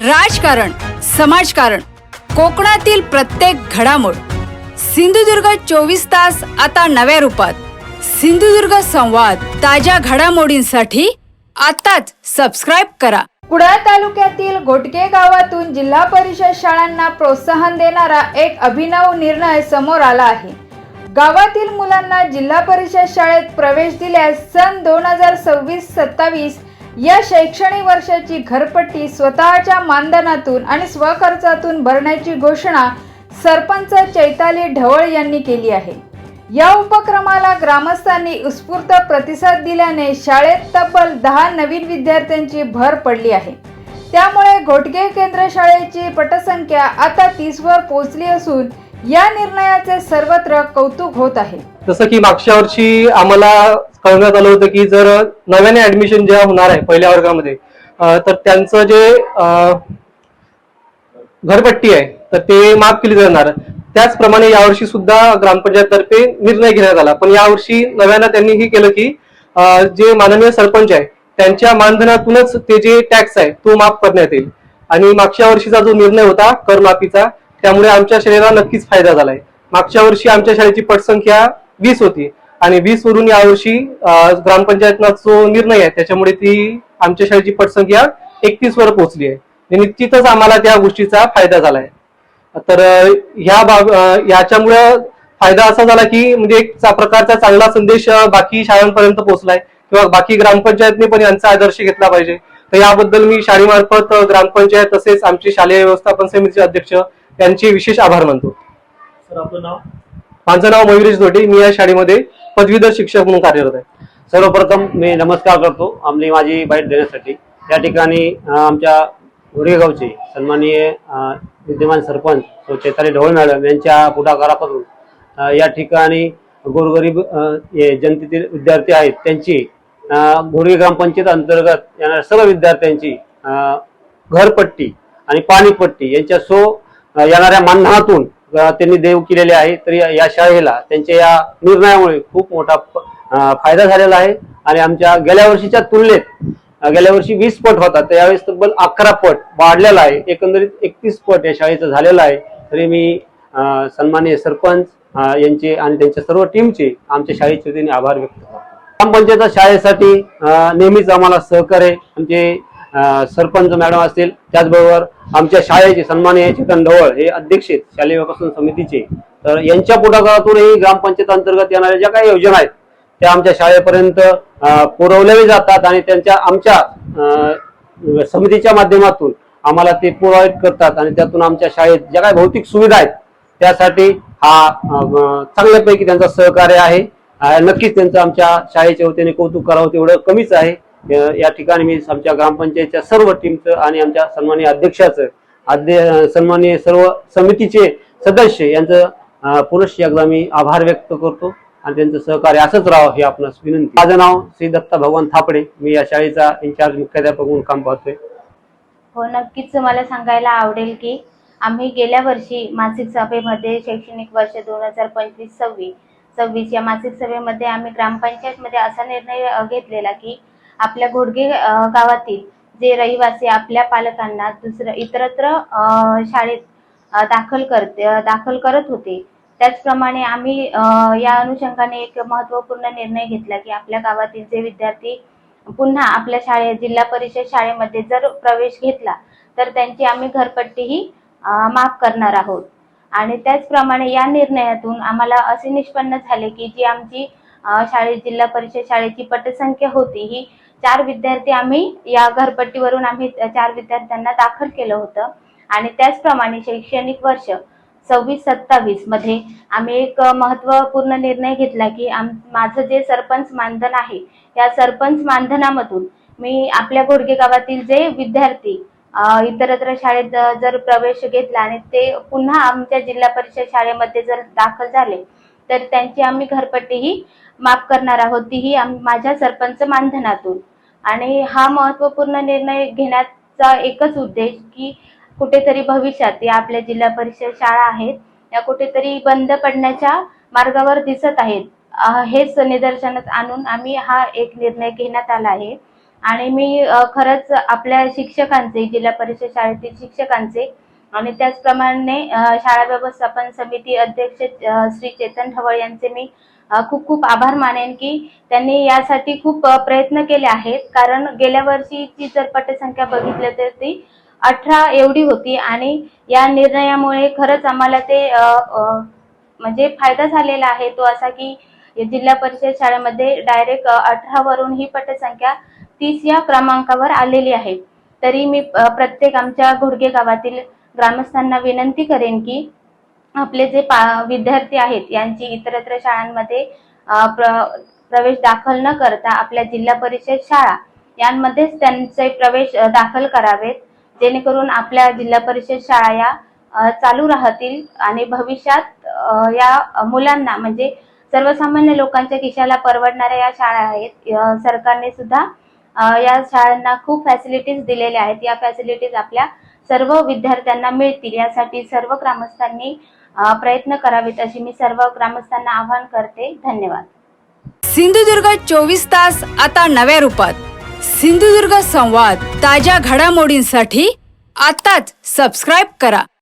राजकारण, समाजकारण, कोकणातील प्रत्येक घडामोड. सिंधुदुर्ग 24 तास आता नव्या रूपात. सिंधुदुर्ग संवाद, ताज्या घडामोडींसाठी आताच सबस्क्राइब करा. कुडाळ तालुक्यातील घोटके गावातून जिल्हा परिषद शाळांना प्रोत्साहन देणारा एक अभिनव निर्णय समोर आला आहे. गावातील मुलांना जिल्हा परिषद शाळेत प्रवेश दिल्यास सन 2026-27 या शैक्षणिक वर्षाची घरपट्टी स्वतःच्या मानधनातून आणि स्वखर्चातून भरण्याची घोषणा सरपंच चैताली ढवळ यांनी केली आहे. या उपक्रमाला ग्रामस्थांनी उत्स्फूर्त प्रतिसाद दिल्याने शाळेत तब्बल 10 नवीन विद्यार्थ्यांची भर पडली आहे. त्यामुळे घोटके केंद्र शाळेची पटसंख्या आता 30 वर पोहोचली असून या निर्णयाचे सर्वत्र कौतुक होत आहे. जसं की मागच्या वर्षी आम्हाला कळवण्यात आलं होतं की जर नव्याने ऍडमिशन जेव्हा होणार आहे पहिल्या वर्गामध्ये तर त्यांचं जे घरपट्टी आहे तर ते माफ केली जाणार. त्याचप्रमाणे यावर्षी सुद्धा ग्रामपंचायततर्फे निर्णय घेण्यात आला. पण यावर्षी नव्यानं त्यांनी हे केलं की जे माननीय सरपंच आहे त्यांच्या मानधनातूनच ते जे टॅक्स आहे तो माफ करण्यात येईल. आणि मागच्या वर्षीचा जो निर्णय होता कर माफीचा त्यामुळे आमच्या शाळेला नक्कीच फायदा झालाय. मागच्या वर्षी आमच्या शाळेची पटसंख्या 20 होती आणि 20 वरून यावर्षी ग्रामपंचायतचा जो निर्णय आहे त्याच्यामुळे ती आमच्या शाळेची पटसंख्या 31 वर पोहोचली आहे. निश्चितच आम्हाला त्या गोष्टीचा फायदा झालाय. तर याच्यामुळे फायदा असा झाला की म्हणजे एक प्रकारचा चांगला संदेश बाकी शाळांपर्यंत पोहोचलाय किंवा बाकी ग्रामपंचायतने पण यांचा आदर्श घेतला पाहिजे. तर याबद्दल मी शाळेमार्फत ग्रामपंचायत तसेच आमचे शालेय व्यवस्थापन समितीचे अध्यक्ष यांचे विशेष आभार मानतो. सर आपलं नाव? माझं नाव मयुरेश दोटे. मी या शाळेमध्ये पदवीधर शिक्षक म्हणून कार्यरत आहे. सर्वप्रथम मी नमस्कार करतो आपली माझी बाईट देण्यासाठी. या ठिकाणी आमच्या घोडेगावचे सन्माननीय विद्यमान सरपंच चैताली ढवळ मॅडम यांच्या पुढाकारापासून या ठिकाणी गोरगरीब जनतेतील विद्यार्थी आहेत त्यांची घोडगे ग्रामपंचायत अंतर्गत येणाऱ्या सर्व विद्यार्थ्यांची घरपट्टी आणि पाणीपट्टी यांच्या येणाऱ्या मानधनातून त्यांनी देव केलेले आहे. तरी या शाळेला त्यांच्या या निर्णयामुळे खूप मोठा फायदा झालेला आहे. आणि आमच्या गेल्या वर्षीच्या तुलनेत गेल्या वर्षी 20 पट होता तर यावेळेस तब्बल 11 पट वाढलेला आहे. एकंदरीत 31 पट या शाळेचं झालेलं आहे. तरी मी सन्माननीय सरपंच यांचे आणि त्यांच्या सर्व टीमचे आमच्या शाळेचे त्यांनी आभार व्यक्त करतो. ग्रामपंचायत शाळेसाठी नेहमीच आम्हाला सहकार्य आमचे सरपंच मॅडम असतील, त्याचबरोबर आमच्या शाळेचे सन्माननीय चैतन ढवळ हे अध्यक्ष आहेत शालेय व्यवस्थापन समितीचे. तर यांच्या पुढाकारातूनही ग्रामपंचायत अंतर्गत येणाऱ्या ज्या काही योजना आहेत त्या आमच्या शाळेपर्यंत पुरवल्या जातात आणि त्यांच्या आमच्या समितीच्या माध्यमातून आम्हाला ते पुरवठा करतात. आणि त्यातून आमच्या शाळेत ज्या काही भौतिक सुविधा आहेत त्यासाठी हा चांगल्यापैकी त्यांचा सहकार्य आहे. नक्कीच त्यांचं आमच्या शाळेच्या वतीने कौतुक करावं तेवढं कमीच आहे. या ठिकाणी मी आमच्या ग्रामपंचायतच्या सर्व टीमचं आणि आमच्या सन्माननीय अध्यक्षाचं सन्माननीय सर्व समितीचे सदस्य यांचं पुनश्च एकदा मी आभार व्यक्त करतो आणि त्यांचं सहकार्य असंच राहावं ही आपणास विनंती. माझं नाव श्री दत्ता भगवान थापडे. मी या शाळेचा इन्चार्ज मुख्याध्यापक म्हणून काम पाहतोय. हो, नक्कीच मला सांगायला आवडेल की आम्ही गेल्या वर्षी मासिक सभेमध्ये शैक्षणिक वर्ष 2025-26 या मासिक सभेमध्ये आम्ही ग्रामपंचायतमध्ये असा निर्णय घेतलेला की आपल्या घोडगे गावातील जे रहिवासी आपल्या पालकांना इतरत्र शाळेत दाखल करत होते त्याचप्रमाणे आम्ही या अनुषंगाने एक महत्त्वपूर्ण निर्णय घेतला की आपल्या गावातील जे विद्यार्थी पुन्हा आपल्या जिल्हा परिषद शाळेमध्ये जर प्रवेश घेतला तर त्यांची आम्ही घरपट्टीही माफ करणार आहोत. आणि त्याचप्रमाणे या निर्णयातून आम्हाला असे निष्पन्न झाले की जी आमची जिल्हा परिषद शाळेची पटसंख्या होती ही 4 विद्यार्थी आम्ही या घरपट्टीवरून आम्ही 4 विद्यार्थ्यांना दाखल केलं होतं. आणि त्याचप्रमाणे शैक्षणिक वर्ष 26-27 मध्ये आम्ही एक महत्त्वपूर्ण निर्णय घेतला की माझं जे सरपंच मानधन आहे या सरपंच मानधनामधून मी आपल्या घोडगे गावातील जे विद्यार्थी इतरत्र शाळेत जर प्रवेश घेतला आणि ते पुन्हा आमच्या जिल्हा परिषद शाळेमध्ये जर दाखल झाले तर त्यांची आम्ही घरपट्टीही माफ करणार आहोत, तीही माझ्या सरपंच मानधनातून. आणि हा महत्त्वपूर्ण निर्णय घेण्याचा एकच उद्देश की कुठेतरी भविष्यात या आपल्या जिल्हा परिषद शाळा आहेत या कुठेतरी बंद पडण्याच्या मार्गावर दिसत आहेत हेच निदर्शनास आणून आम्ही हा एक निर्णय घेण्यात आला आहे. आणि मी खरंच आपल्या शिक्षकांचे, जिल्हा परिषद शाळेतील शिक्षकांचे आणि त्याचप्रमाणे शाळा व्यवस्थापन समिती अध्यक्ष श्री चेतन ढवळ यांचे मी खूप खूप आभार मानेन की त्यांनी यासाठी खूप प्रयत्न केले आहेत. कारण गेल्या वर्षीची जर पटसंख्या बघितली तर ती 18 एवढी होती आणि या निर्णयामुळे खरंच आम्हाला ते म्हणजे फायदा झालेला आहे तो असा की जिल्हा परिषद शाळेमध्ये डायरेक्ट 18 वरून ही पटसंख्या 30 या क्रमांकावर आलेली आहे. तरी मी प्रत्येक आमच्या घोडगे गावातील ग्रामस्थांना विनंती करेन की आपले जे विद्यार्थी आहेत यांची इतरत्र शाळांमध्ये प्रवेश दाखल न करता आपल्या जिल्हा परिषद शाळा यांमध्येच त्यांचे प्रवेश दाखल करावेत, जेणेकरून आपल्या जिल्हा परिषद शाळा या चालू राहतील आणि भविष्यात या मुलांना म्हणजे सर्वसामान्य लोकांच्या खिशाला परवडणाऱ्या या शाळा आहेत. सरकारने सुद्धा या शाळांना खूप फॅसिलिटीज दिलेल्या आहेत. या फॅसिलिटीज आपल्या सर्व विद्यार्थ्यांना मिळतील यासाठी सर्व ग्रामस्थांनी प्रयत्न करावेत अशी मी सर्व ग्रामस्थांना आवाहन करते. धन्यवाद. सिंधुदुर्ग 24 तास आता नव्या रूपात. सिंधुदुर्ग संवाद ताज्या घडामोडींसाठी आताच सबस्क्राईब करा.